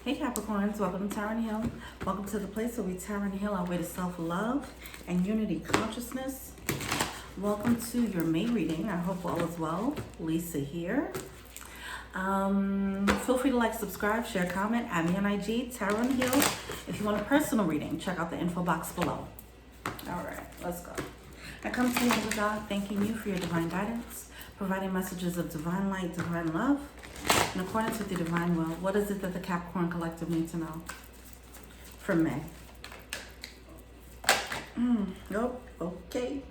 Hey Capricorns, welcome to Tarot and Heal. Welcome to the place where we tarot and heal our way to self-love and unity consciousness. Welcome to your May reading. I hope all is well. Lisa here. Feel free to like, subscribe, share, comment, add me on IG, Tarot and Heal. If you want a personal reading, check out the info box below. All right, let's go. I come to you with God, thanking you for your divine guidance, providing messages of divine light, divine love, in accordance with the divine will. What is it that the Capricorn Collective needs to know for May? Nope. Okay.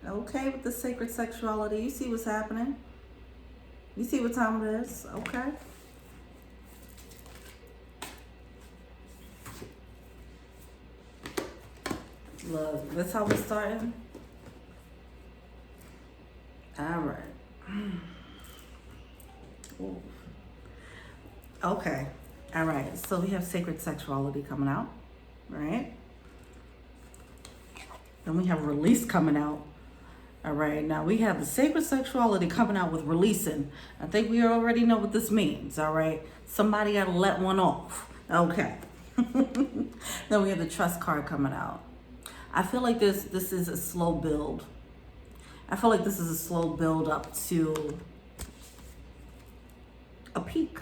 Okay with the sacred sexuality. You see what's happening. You see what time it is. Okay. Look, that's how we're starting. All right. Ooh. Okay. All right. So we have sacred sexuality coming out, right? Then we have release coming out. All right. Now we have the sacred sexuality coming out with releasing. I think we already know what this means. All right. Somebody got to let one off. Okay. Then we have the trust card coming out. I feel like this is a slow build. I feel like this is a slow build up to a peak.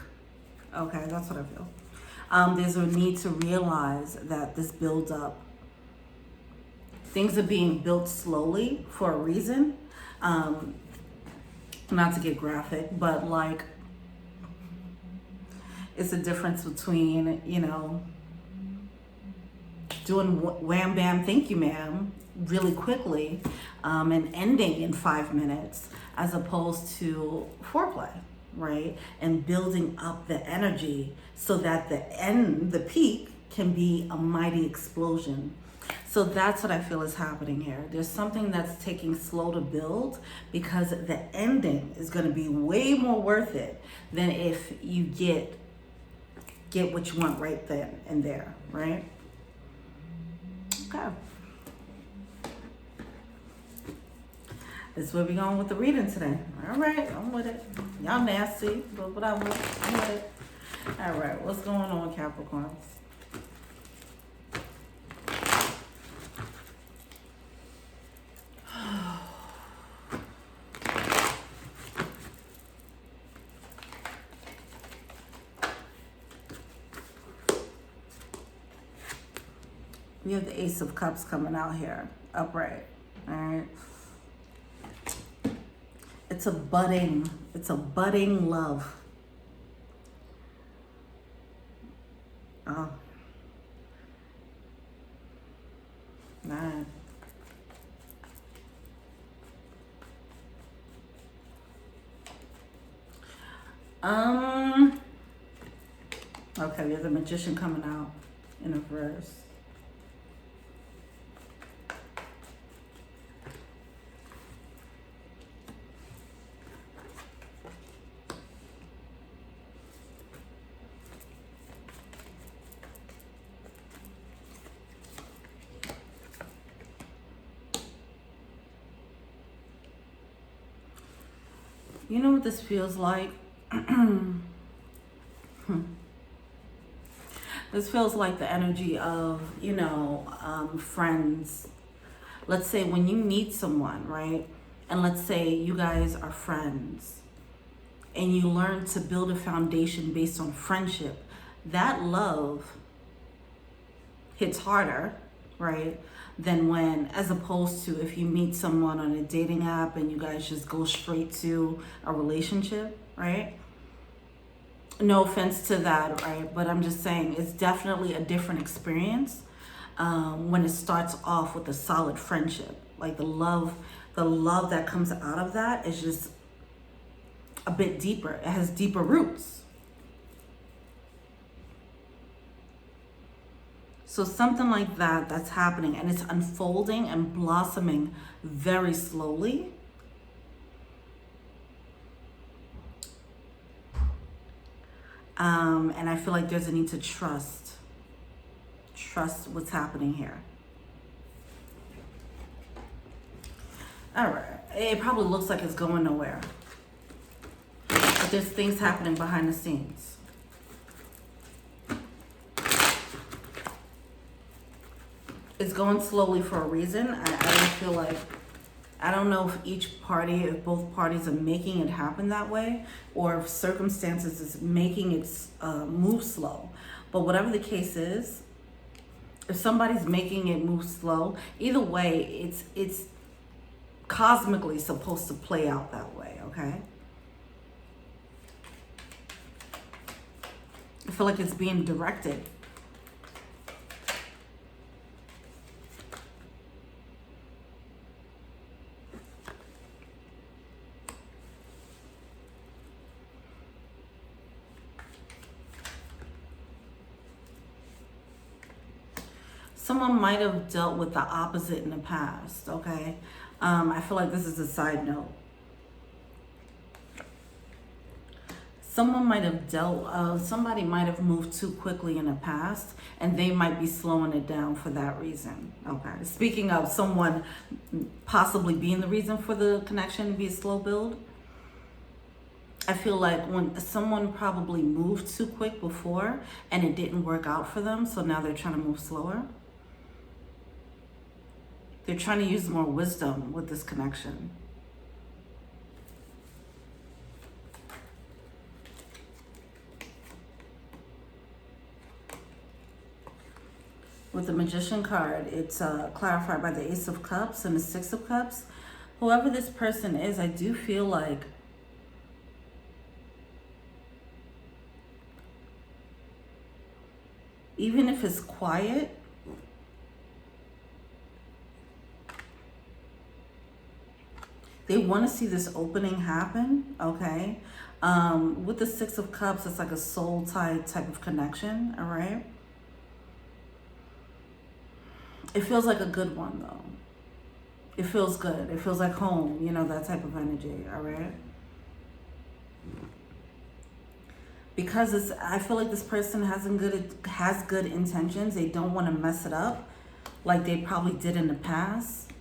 Okay, that's what I feel. There's a need to realize that this build up, things are being built slowly for a reason. Not to get graphic, but like, it's a difference between, you know, doing wham bam thank you ma'am really quickly and ending in 5 minutes, as opposed to foreplay, right? And building up the energy so that the peak can be a mighty explosion. So that's what I feel is happening here. There's something that's taking slow to build, because the ending is going to be way more worth it than if you get what you want right then and there, right? Okay. This is where we're going with the reading today. All right, I'm with it. Y'all nasty, but whatever. I'm with it. All right, what's going on, Capricorns? We have the Ace of Cups coming out here, upright. All right. It's a budding love. Oh. Nah. Okay, we have the Magician coming out in a verse. You know what this feels like? This feels like the energy of, you know, friends. Let's say when you meet someone, right? And let's say you guys are friends and you learn to build a foundation based on friendship. That love hits harder, right? Than when, as opposed to if you meet someone on a dating app and you guys just go straight to a relationship, right? No offense to that, right? But I'm just saying it's definitely a different experience when it starts off with a solid friendship. Like the love that comes out of that is just a bit deeper. It has deeper roots. So something like that's happening, and it's unfolding and blossoming very slowly. And I feel like there's a need to trust what's happening here. All right, it probably looks like it's going nowhere, but there's things happening behind the scenes. It's going slowly for a reason. I don't feel like, I don't know if both parties are making it happen that way, or if circumstances is making it move slow. But whatever the case is, if somebody's making it move slow, either way, it's cosmically supposed to play out that way, okay? I feel like it's being directed. Someone might have dealt with the opposite in the past, okay? I feel like this is a side note. Somebody might have moved too quickly in the past, and they might be slowing it down for that reason, okay? Speaking of someone possibly being the reason for the connection to be a slow build, I feel like when someone probably moved too quick before and it didn't work out for them, so now they're trying to move slower. They're trying to use more wisdom with this connection. With the Magician card, it's clarified by the Ace of Cups and the Six of Cups. Whoever this person is, I do feel like even if it's quiet, they want to see this opening happen, okay? With the Six of Cups, it's like a soul tie type of connection, all right? It feels like a good one, though. It feels good. It feels like home, you know, that type of energy, all right? Because I feel like this person has good intentions. They don't want to mess it up like they probably did in the past.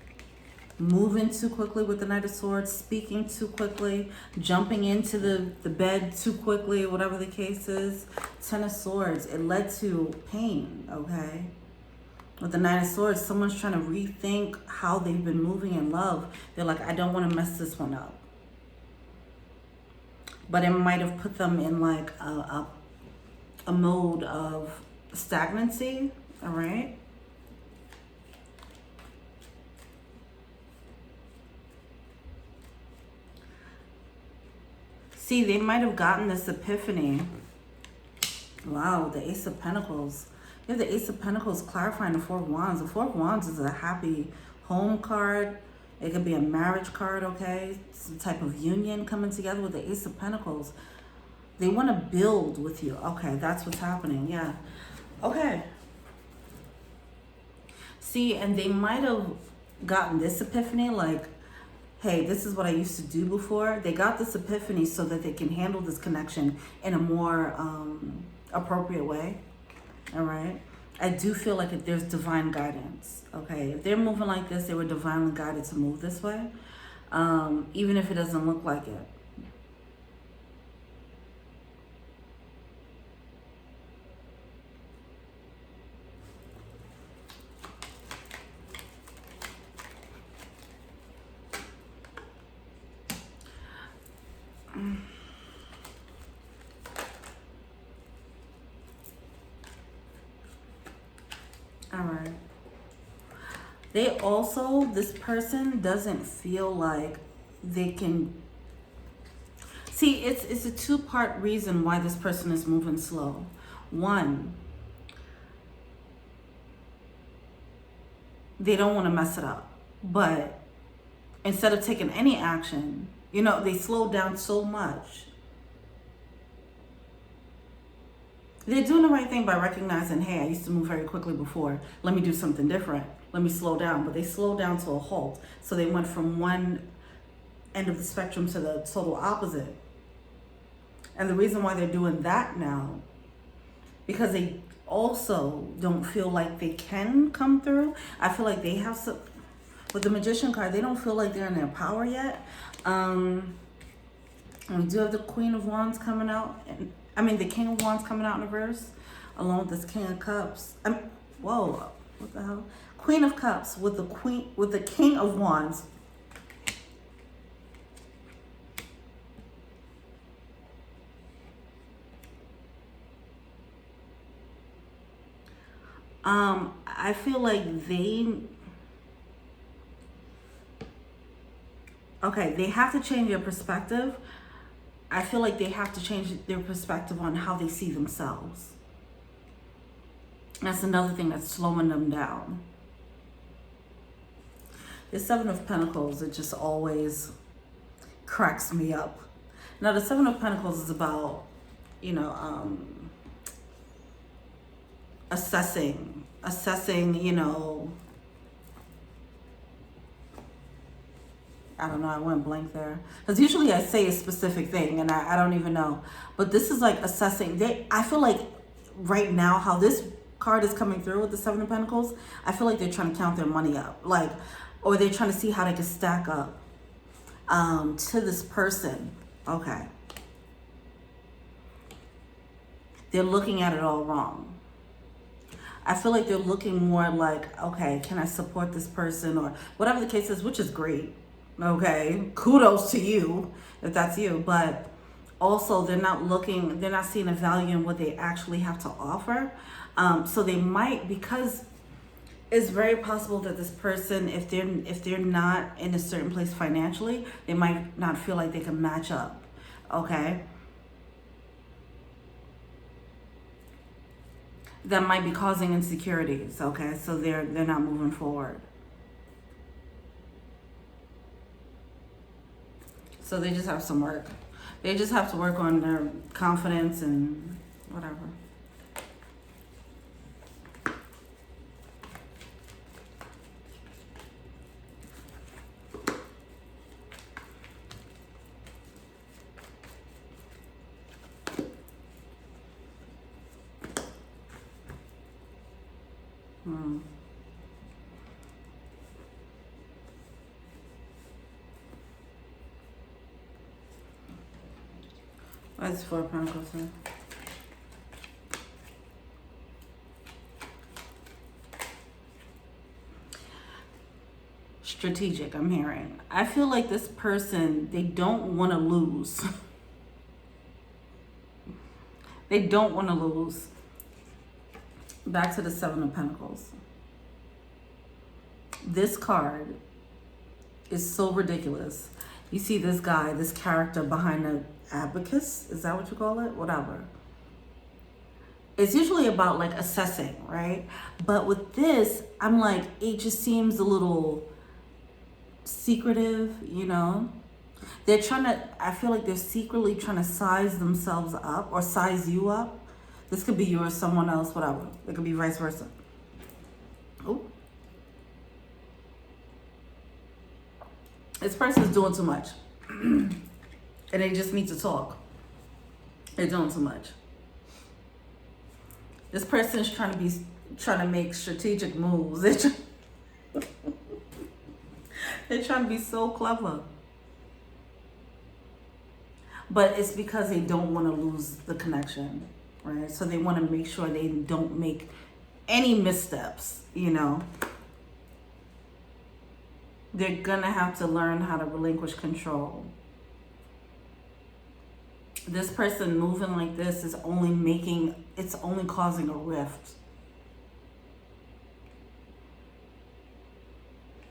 Moving too quickly with the Knight of Swords, speaking too quickly, jumping into the bed too quickly, whatever the case is. Ten of Swords, it led to pain, okay? With the Knight of Swords, someone's trying to rethink how they've been moving in love. They're like, I don't want to mess this one up. But it might have put them in like a mode of stagnancy, all right? See, they might have gotten this epiphany. Wow, the Ace of Pentacles. You have the Ace of Pentacles clarifying the Four of Wands. The Four of Wands is a happy home card. It could be a marriage card, okay? Some type of union coming together with the Ace of Pentacles. They want to build with you. Okay, that's what's happening. Yeah. Okay. See, and they might have gotten this epiphany like, hey, this is what I used to do before. They got this epiphany so that they can handle this connection in a more appropriate way. All right. I do feel like there's divine guidance. Okay. If they're moving like this, they were divinely guided to move this way. Even if it doesn't look like it. All right. They also, this person doesn't feel like they can see. It's a two-part reason why this person is moving slow. One, they don't want to mess it up, but instead of taking any action, you know, they slowed down so much. They're doing the right thing by recognizing, hey, I used to move very quickly before. Let me do something different. Let me slow down. But they slowed down to a halt. So they went from one end of the spectrum to the total opposite. And the reason why they're doing that now, because they also don't feel like they can come through. I feel like they have some, with the Magician card, they don't feel like they're in their power yet. And we do have the Queen of Wands coming out. The King of Wands coming out in reverse, along with this King of Cups. Whoa. What the hell? Queen of Cups with the King of Wands. I feel like they have to change their perspective. I feel like they have to change their perspective on how they see themselves. That's another thing that's slowing them down. The Seven of Pentacles, it just always cracks me up. Now, the Seven of Pentacles is about, you know, assessing, you know, I don't know, I went blank there. Because usually I say a specific thing and I don't even know. But this is like assessing. I feel like right now how this card is coming through with the Seven of Pentacles, I feel like they're trying to count their money up. Like, or they're trying to see how they can stack up to this person. Okay. They're looking at it all wrong. I feel like they're looking more like, okay, can I support this person or whatever the case is, which is great. Okay, kudos to you if that's you. But also they're not seeing a value in what they actually have to offer. So they might, because it's very possible that this person, if they're not in a certain place financially, they might not feel like they can match up. Okay. That might be causing insecurities, okay? So they're not moving forward. So they just have some work. They just have to work on their confidence and whatever. Why is 4 of Pentacles here? Strategic, I'm hearing. I feel like this person, they don't want to lose. They don't want to lose. Back to the Seven of Pentacles. This card is so ridiculous. You see this guy, this character behind the abacus. Is that what you call it? Whatever. It's usually about like assessing, right? But with this, I'm like, it just seems a little secretive, you know? They're trying to, I feel like they're secretly trying to size themselves up or size you up. This could be you or someone else, whatever. It could be vice versa. Oh. This person's doing too much. And they just need to talk. They're doing too much. This person's trying to make strategic moves. They're trying to be so clever. But it's because they don't want to lose the connection, right? So they want to make sure they don't make any missteps, you know. They're going to have to learn how to relinquish control. This person moving like this is it's only causing a rift.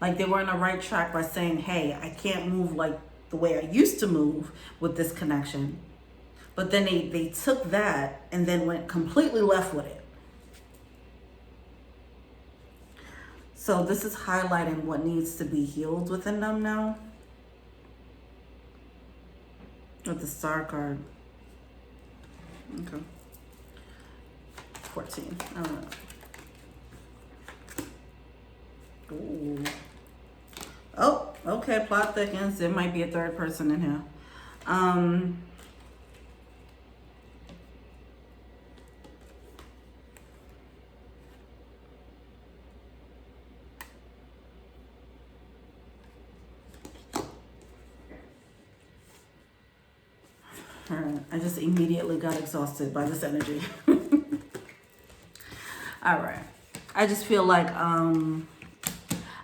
Like they were on the right track by saying, hey, I can't move like the way I used to move with this connection. But then they took that and then went completely left with it. So this is highlighting what needs to be healed within them now. With the Star card. Okay. 14. I don't know. Ooh. Oh, okay. Plot thickens. There might be a third person in here. Alright, I just immediately got exhausted by this energy. Alright. I just feel like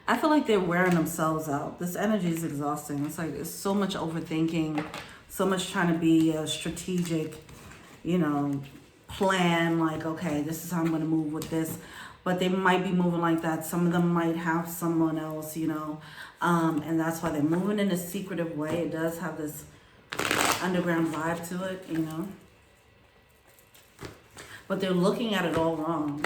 I feel like they're wearing themselves out. This energy is exhausting. It's like it's so much overthinking, so much trying to be a strategic, you know, plan. Like, okay, this is how I'm going to move with this. But they might be moving like that. Some of them might have someone else, you know, and that's why they're moving in a secretive way. It does have this underground vibe to it, you know. But they're looking at it all wrong.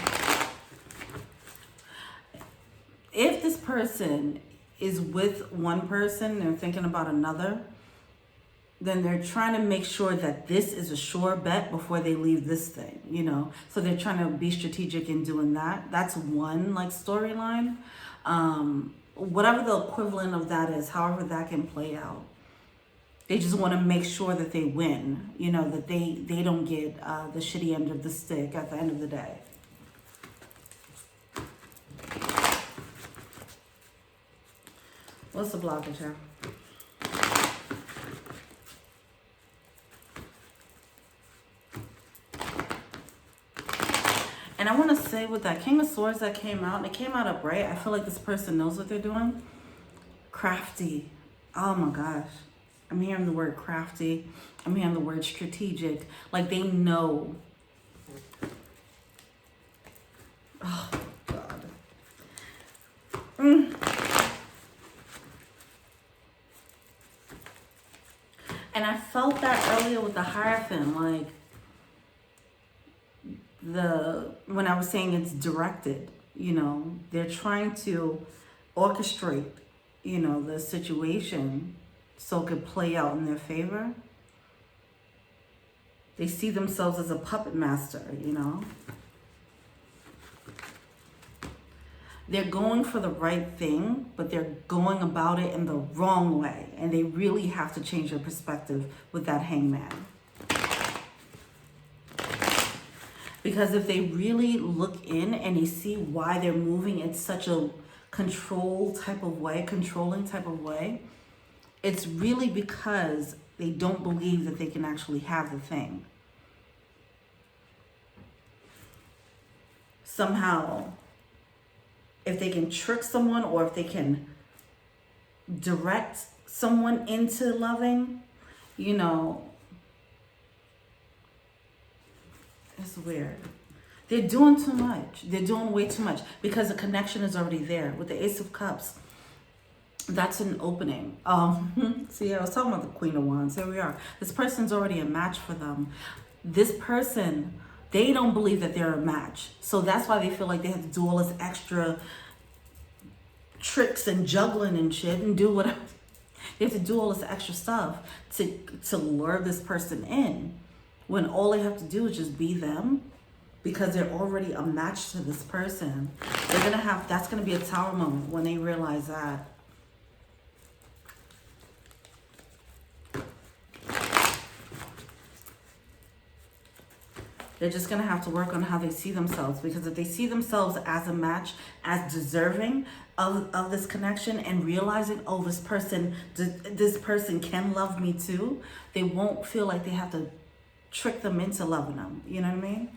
If this person is with one person, they're thinking about another, then they're trying to make sure that this is a sure bet before they leave this thing, you know. So they're trying to be strategic in doing that. That's one like storyline. Whatever the equivalent of that is, however that can play out. They just want to make sure that they win, you know, that they don't get the shitty end of the stick at the end of the day. What's the blockage here? And I want to say with that King of Swords that came out, and it came out upright, I feel like this person knows what they're doing. Crafty. Oh my gosh. I'm hearing the word crafty. I'm hearing the word strategic. Like they know. Oh, God. And I felt that earlier with the Hierophant, like when I was saying it's directed, you know, they're trying to orchestrate, you know, the situation so it could play out in their favor. They see themselves as a puppet master, you know. They're going for the right thing, but they're going about it in the wrong way. And they really have to change their perspective with that Hangman. Because if they really look in and they see why they're moving in such a controlling type of way, it's really because they don't believe that they can actually have the thing. Somehow, if they can trick someone or if they can direct someone into loving, you know, it's weird. They're doing too much. They're doing way too much because the connection is already there. With the Ace of Cups, that's an opening. See, I was talking about the Queen of Wands. Here we are. This person's already a match for them. This person, they don't believe that they're a match. So that's why they feel like they have to do all this extra tricks and juggling and shit and do whatever. They have to do all this extra stuff to lure this person in, when all they have to do is just be them, because they're already a match to this person. They're gonna have, that's gonna be a Tower moment when they realize that. They're just going to have to work on how they see themselves, because if they see themselves as a match, as deserving of this connection, and realizing, oh, this person can love me too, they won't feel like they have to trick them into loving them. You know what I mean?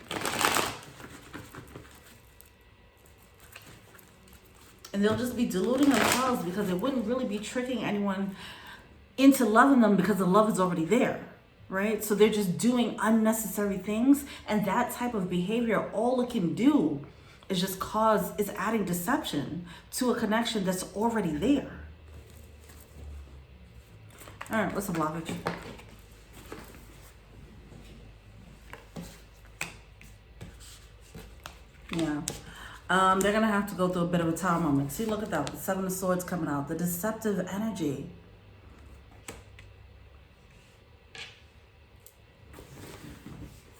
And they'll just be deluding themselves, because they wouldn't really be tricking anyone into loving them, because the love is already there. Right? So they're just doing unnecessary things. And that type of behavior, all it can do is just is adding deception to a connection that's already there. All right, what's the blockage? Yeah. They're going to have to go through a bit of a Tower moment. See, look at that. The Seven of Swords coming out. The deceptive energy.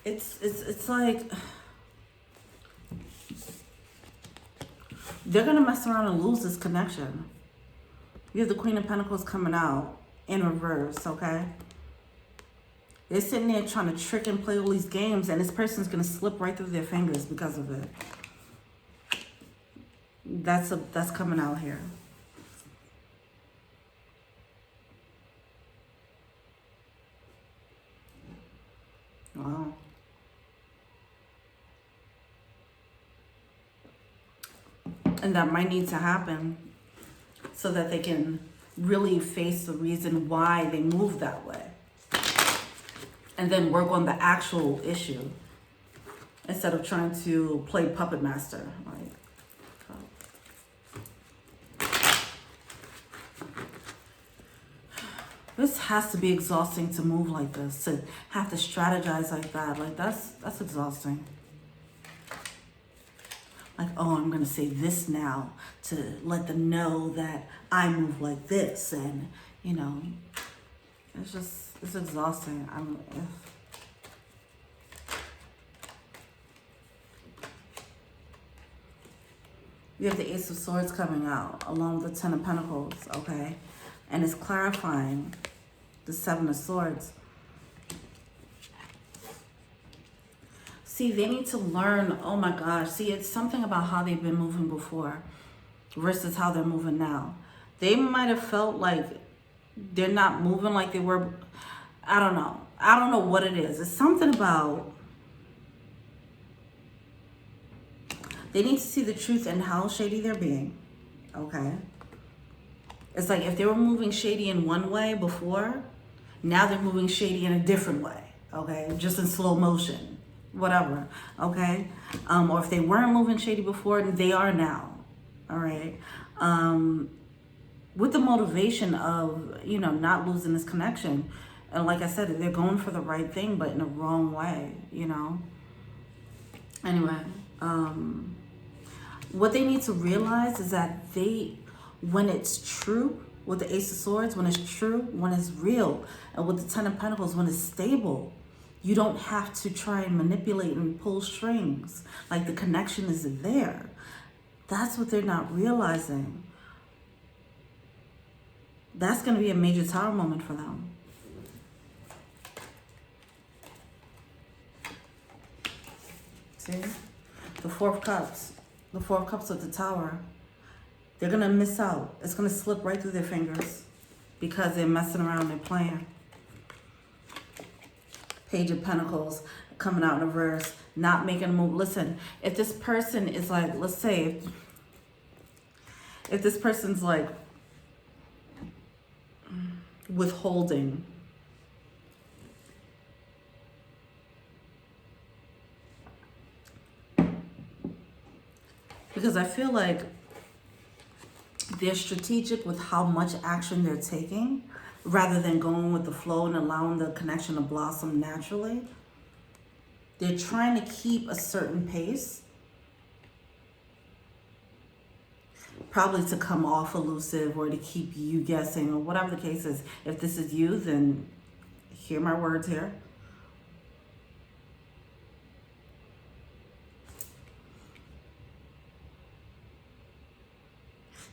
It's like they're gonna mess around and lose this connection. You have the Queen of Pentacles coming out in reverse, okay? They're sitting there trying to trick and play all these games, and this person's gonna slip right through their fingers because of it. That's coming out here. Wow. And that might need to happen so that they can really face the reason why they move that way. And then work on the actual issue instead of trying to play puppet master. Right? This has to be exhausting to move like this, to have to strategize like that. Like that's exhausting. Like, oh, I'm gonna say this now to let them know that I move like this, and you know, it's exhausting. You have the Ace of Swords coming out along with the Ten of Pentacles, okay? And it's clarifying the Seven of Swords. See, they need to learn, oh my gosh. See, it's something about how they've been moving before versus how they're moving now. They might have felt like they're not moving like they were. I don't know. I don't know what it is. It's something about, they need to see the truth in how shady they're being, okay? It's like if they were moving shady in one way before, now they're moving shady in a different way, okay? Just in slow motion, whatever, okay? Or if they weren't moving shady before, they are now, all right? With the motivation of, you know, not losing this connection. And like I said, they're going for the right thing, but in a wrong way, you know? Anyway, what they need to realize is that when it's true, with the Ace of Swords, when it's true, when it's real, and with the Ten of Pentacles, when it's stable, you don't have to try and manipulate and pull strings. Like the connection is there. That's what they're not realizing. That's going to be a major Tower moment for them. See? The Four of Cups. The Four of Cups of the Tower. They're going to miss out. It's going to slip right through their fingers because they're messing around, they're playing. Page of Pentacles coming out in reverse, not making a move. Listen, if this person is like, let's say, if this person's like withholding, because I feel like they're strategic with how much action they're taking rather than going with the flow and allowing the connection to blossom naturally. They're trying to keep a certain pace, probably to come off elusive or to keep you guessing or whatever the case is. If this is you, then hear my words here.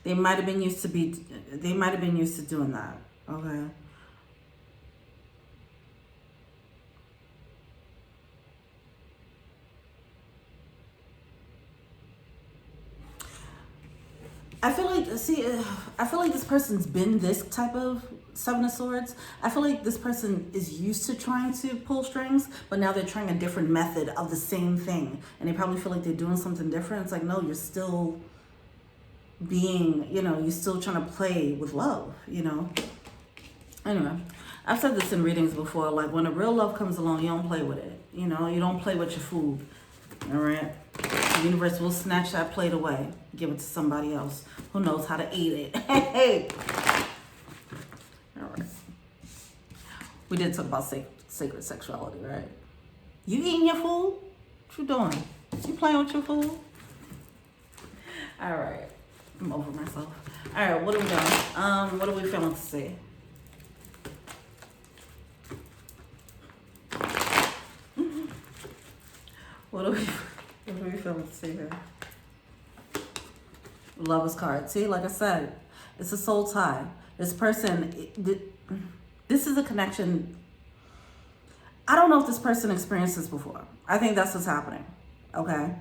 They might have been used to doing that, okay? I feel like this person's been this type of Seven of Swords. I feel like this person is used to trying to pull strings, but now they're trying a different method of the same thing. And they probably feel like they're doing something different. It's like, no, you're still being, you know, you're still trying to play with love, you know. Anyway, I've said this in readings before, like when a real love comes along, you don't play with it, you know. You don't play with your food, all right? The universe will snatch that plate away, give it to somebody else who knows how to eat it. Hey, all right. We did talk about sacred sexuality, right? You eating your food? What you doing? You playing with your food? All right. I'm over myself. All right, what are we doing? What are we feeling to see? What are we feeling to see here? Lover's card. See, like I said, it's a soul tie. This person, this is a connection. I don't know if this person experienced this before. I think that's what's happening, okay?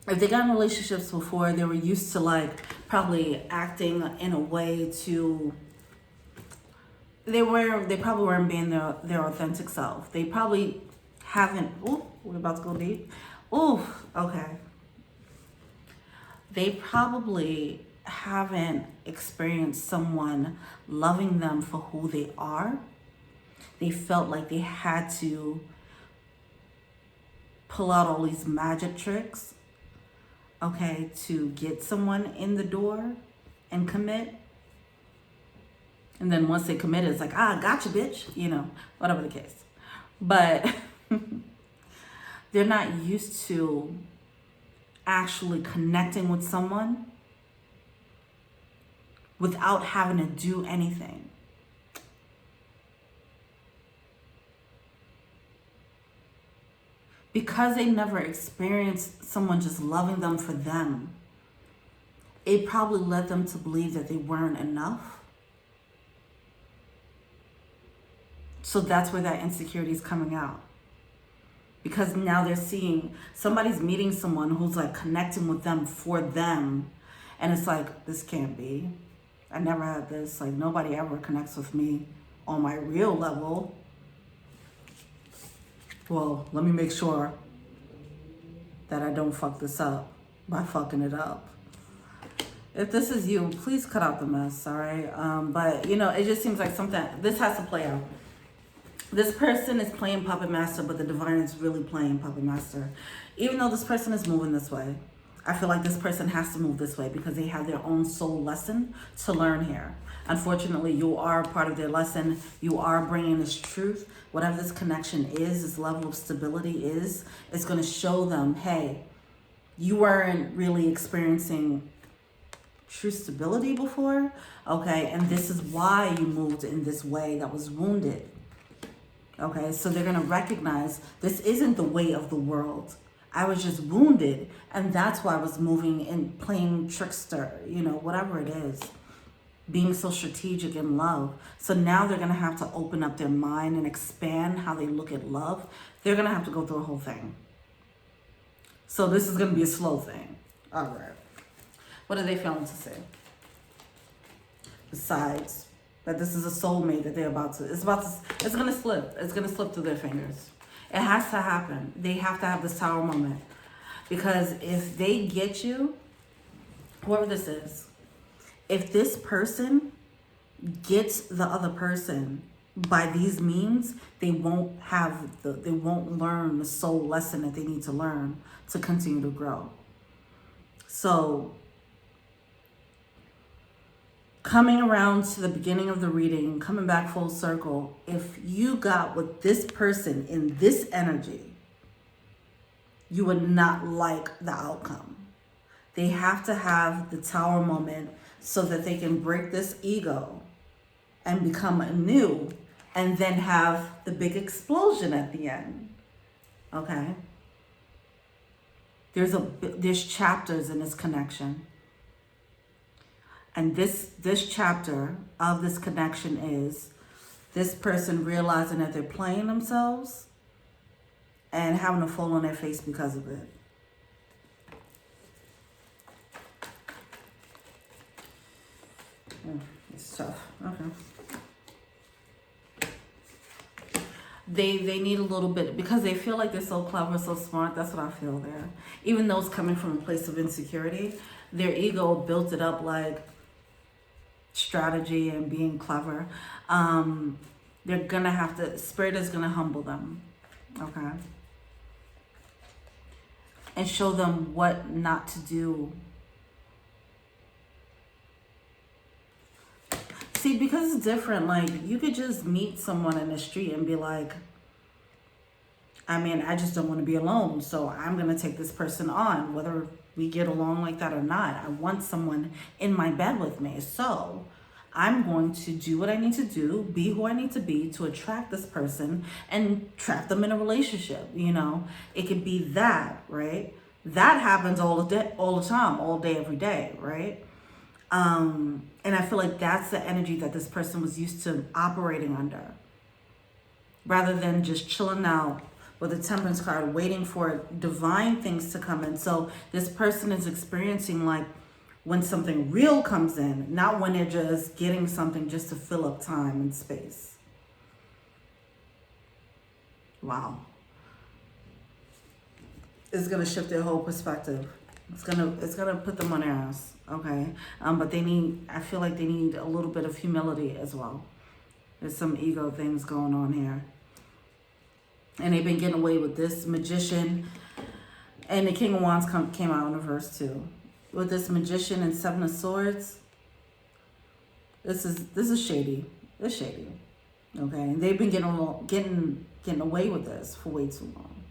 If they got in relationships before, they were used to like probably acting in a way to, they probably weren't being their authentic self. They probably haven't, ooh, we're about to go deep. Ooh, okay. they probably haven't experienced someone loving them for who they are. They felt like they had to pull out all these magic tricks, okay, to get someone in the door and commit. And then once they commit, it's like, gotcha, bitch, you know, whatever the case. But they're not used to actually connecting with someone without having to do anything. Because they never experienced someone just loving them for them, it probably led them to believe that they weren't enough. So that's where that insecurity is coming out. Because now they're seeing somebody's meeting someone who's like connecting with them for them. And it's like, this can't be. I never had this. Like, nobody ever connects with me on my real level. Well, let me make sure that I don't fuck this up by fucking it up. If this is you, please cut out the mess, all right? But, you know, it just seems like something, this has to play out. This person is playing puppet master, but the Deviant is really playing puppet master. Even though this person is moving this way, I feel like this person has to move this way because they have their own soul lesson to learn here. Unfortunately, you are part of their lesson. You are bringing this truth. Whatever this connection is, this level of stability is, it's going to show them, hey, you weren't really experiencing true stability before, okay? And this is why you moved in this way that was wounded. Okay, so they're going to recognize this isn't the way of the world. I was just wounded, and that's why I was moving and playing trickster, you know, whatever it is. Being so strategic in love. So now they're going to have to open up their mind and expand how they look at love. They're going to have to go through a whole thing. So this is going to be a slow thing. All right. What are they failing to say? Besides that this is a soulmate that they're about to, it's going to slip. It's going to slip through their fingers. It has to happen. They have to have this tower moment. Because if they get you, whoever this is, if this person gets the other person by these means, they won't learn the soul lesson that they need to learn to continue to grow. So coming around to the beginning of the reading, coming back full circle, if you got with this person in this energy, you would not like the outcome. They have to have the tower moment so that they can break this ego and become anew and then have the big explosion at the end. Okay? There's chapters in this connection. And this chapter of this connection is this person realizing that they're playing themselves and having a fall on their face because of it. It's tough. Okay. They need a little bit, because they feel like they're so clever, so smart. That's what I feel there. Even though it's coming from a place of insecurity, their ego built it up like strategy and being clever. They're gonna have to, Spirit is gonna humble them, okay, and show them what not to do. See, because it's different, like, you could just meet someone in the street and be like, I mean, I just don't want to be alone, so I'm going to take this person on, whether we get along like that or not. I want someone in my bed with me, so I'm going to do what I need to do, be who I need to be to attract this person and trap them in a relationship, you know? It could be that, right? That happens all the time, all day, every day, right? And I feel like that's the energy that this person was used to operating under, rather than just chilling out with a Temperance card, waiting for divine things to come in. So this person is experiencing like when something real comes in, not when they're just getting something just to fill up time and space. Wow. It's going to shift their whole perspective. It's gonna put them on their ass, okay? But I feel like they need a little bit of humility as well. There's some ego things going on here. And they've been getting away with this Magician. And the King of Wands came out in reverse too. With this Magician and Seven of Swords, this is shady. It's shady, okay? And they've been getting away with this for way too long.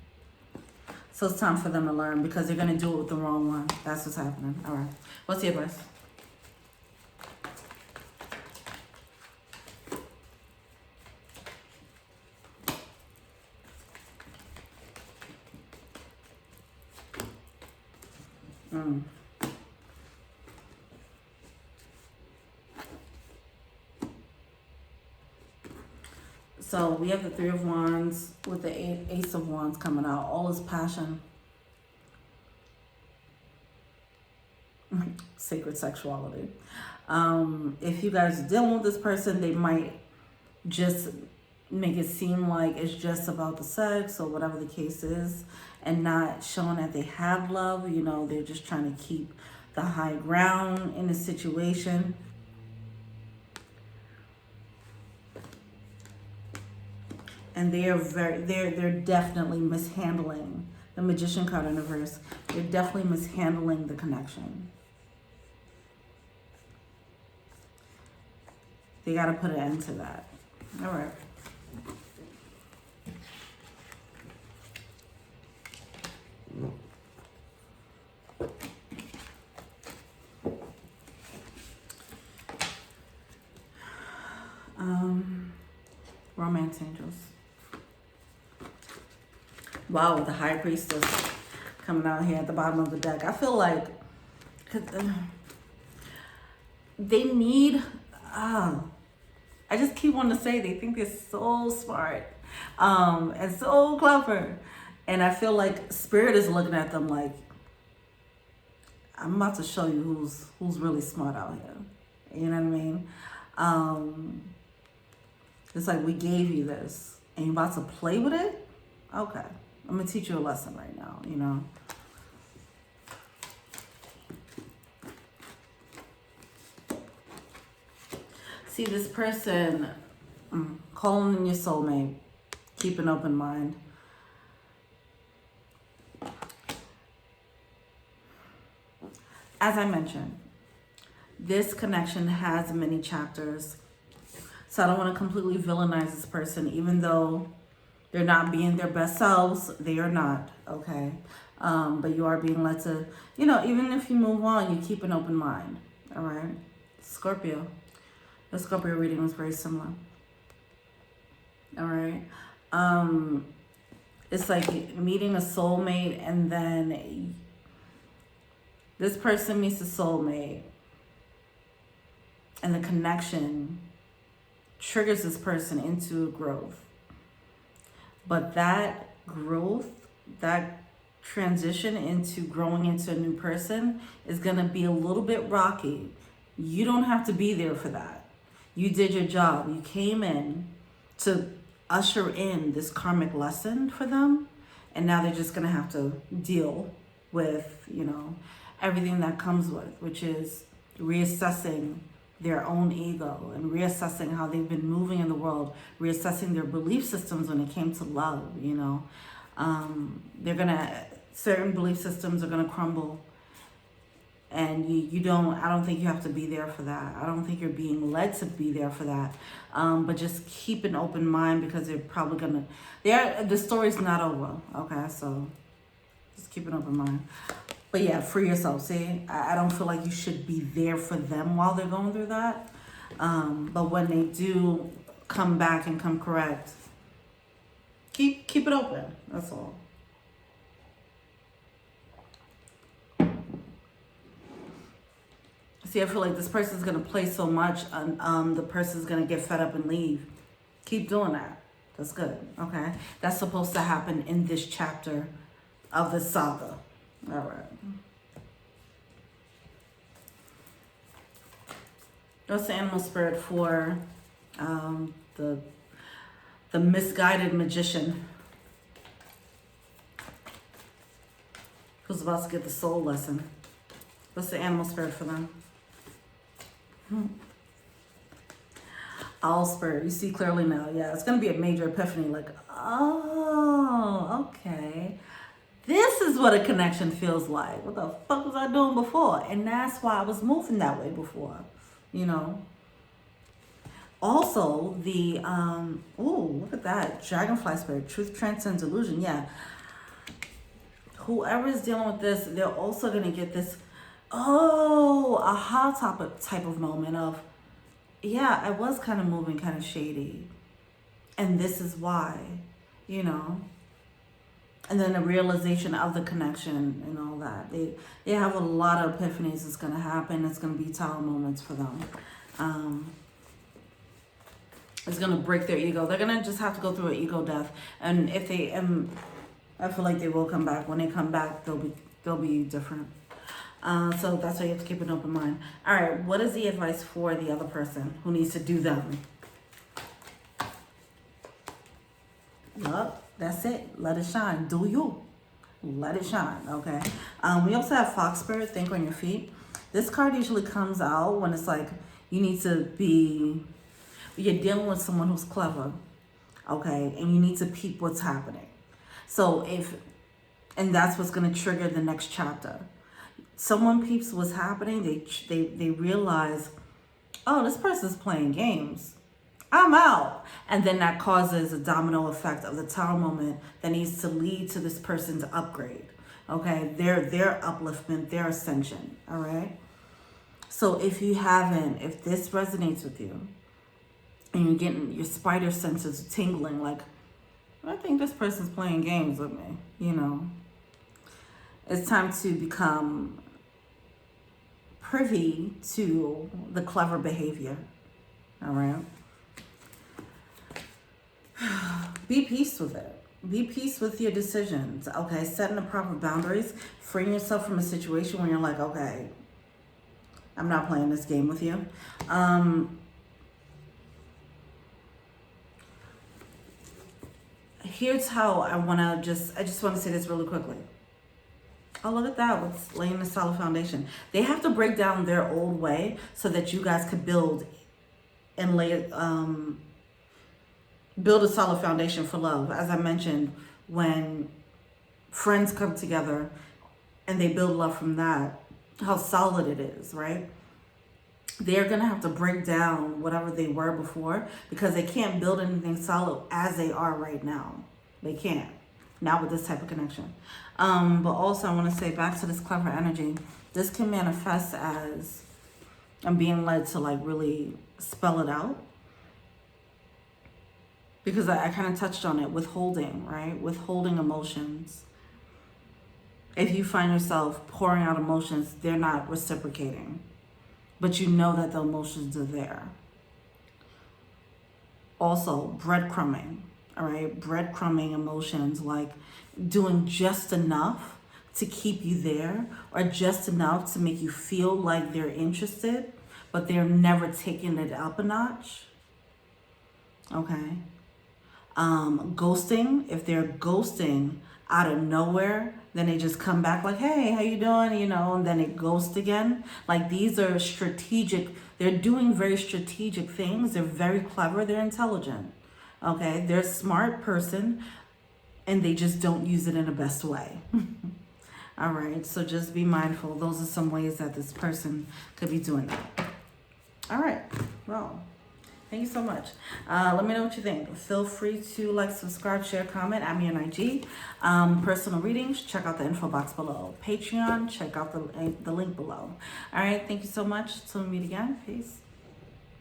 So it's time for them to learn because they're gonna do it with the wrong one. That's what's happening. All right. What's the advice? So we have the Three of Wands with the Ace of Wands coming out. All is passion. Sacred sexuality. If you guys are dealing with this person, they might just make it seem like it's just about the sex or whatever the case is, and not showing that they have love. You know, they're just trying to keep the high ground in the situation. And they're definitely mishandling the Magician card in reverse. They're definitely mishandling the connection. They got to put an end to that. All right. Romance angels. Wow, the High Priestess coming out here at the bottom of the deck. I feel like they need, I just keep wanting to say they think they're so smart and so clever. And I feel like Spirit is looking at them like, I'm about to show you who's really smart out here. You know what I mean? It's like, we gave you this and you're about to play with it? Okay. I'm going to teach you a lesson right now, you know. See, this person, calling in your soulmate, keep an open mind. As I mentioned, this connection has many chapters. So I don't want to completely villainize this person, even though they're not being their best selves. They are not, okay? But you are being led to, you know, even if you move on, you keep an open mind, all right? Scorpio. The Scorpio reading was very similar, all right? It's like meeting a soulmate, and then this person meets a soulmate, and the connection triggers this person into growth. But that growth, that transition into growing into a new person is going to be a little bit rocky. You don't have to be there for that. You did your job. You came in to usher in this karmic lesson for them. And now they're just going to have to deal with, you know, everything that comes with, which is reassessing their own ego and reassessing how they've been moving in the world, reassessing their belief systems when it came to love, you know. Certain belief systems are gonna crumble, and I don't think you have to be there for that. I don't think you're being led to be there for that. But just keep an open mind, because they're probably the story's not over, okay? So just keep an open mind. But yeah, free yourself. See, I don't feel like you should be there for them while they're going through that. But when they do come back and come correct, keep it open. That's all. See, I feel like this person's going to play so much, and the person's going to get fed up and leave. Keep doing that. That's good, okay? That's supposed to happen in this chapter of the saga. All right. That's the animal spirit for the misguided magician who's about to get the soul lesson. What's the animal spirit for them? Owl spirit. You see clearly now. Yeah, it's going to be a major epiphany. Like, oh, okay. This is what a connection feels like. What the fuck was I doing before? And that's why I was moving that way before, you know. Also, the, look at that. Dragonfly spirit. Truth transcends illusion. Yeah. Whoever is dealing with this, they're also going to get this, aha type of moment of, yeah, I was kind of moving kind of shady. And this is why, you know. And then the realization of the connection and all that. They have a lot of epiphanies that's going to happen. It's going to be tower moments for them. It's going to break their ego. They're going to just have to go through an ego death. And if they, I feel like they will come back. When they come back, they'll be different. So that's why you have to keep an open mind. All right, what is the advice for the other person who needs to do them? Well, that's it. Let it shine. Do you. Let it shine, okay? We also have Fox Spirit, Think on Your Feet. This card usually comes out when it's like you need to be, you're dealing with someone who's clever, okay? And you need to peep what's happening. So and that's what's going to trigger the next chapter. Someone peeps what's happening, they realize, oh, this person's playing games. I'm out. And then that causes a domino effect of the tower moment that needs to lead to this person's upgrade. Okay, their upliftment, their ascension. All right. So if this resonates with you and you're getting your spider senses tingling, like, I think this person's playing games with me, you know, it's time to become privy to the clever behavior. All right. Be peace with it. Be peace with your decisions. Okay. Setting the proper boundaries. Freeing yourself from a situation where you're like, okay, I'm not playing this game with you. Here's how I just want to say this really quickly. Oh, look at that. What's laying a solid foundation. They have to break down their old way so that you guys could build and build a solid foundation for love. As I mentioned, when friends come together and they build love from that, how solid it is, right? They're going to have to break down whatever they were before because they can't build anything solid as they are right now. They can't. Not with this type of connection. But also I want to say back to this clever energy, this can manifest as I'm being led to like really spell it out. Because I kind of touched on it, withholding, right? Withholding emotions. If you find yourself pouring out emotions, they're not reciprocating. But you know that the emotions are there. Also, breadcrumbing, all right? Breadcrumbing emotions, like doing just enough to keep you there or just enough to make you feel like they're interested, but they're never taking it up a notch, okay? Ghosting, if they're ghosting out of nowhere, then they just come back like, hey, how you doing? You know, and then it ghosts again. Like these are strategic. They're doing very strategic things. They're very clever. They're intelligent. Okay. They're a smart person and they just don't use it in the best way. All right. So just be mindful. Those are some ways that this person could be doing that. All right. Well, thank you so much. Let me know what you think. Feel free to like, subscribe, share, comment. I'm on IG. Personal readings, check out the info box below. Patreon, check out the link below. All right. Thank you so much. Till we meet again. Peace.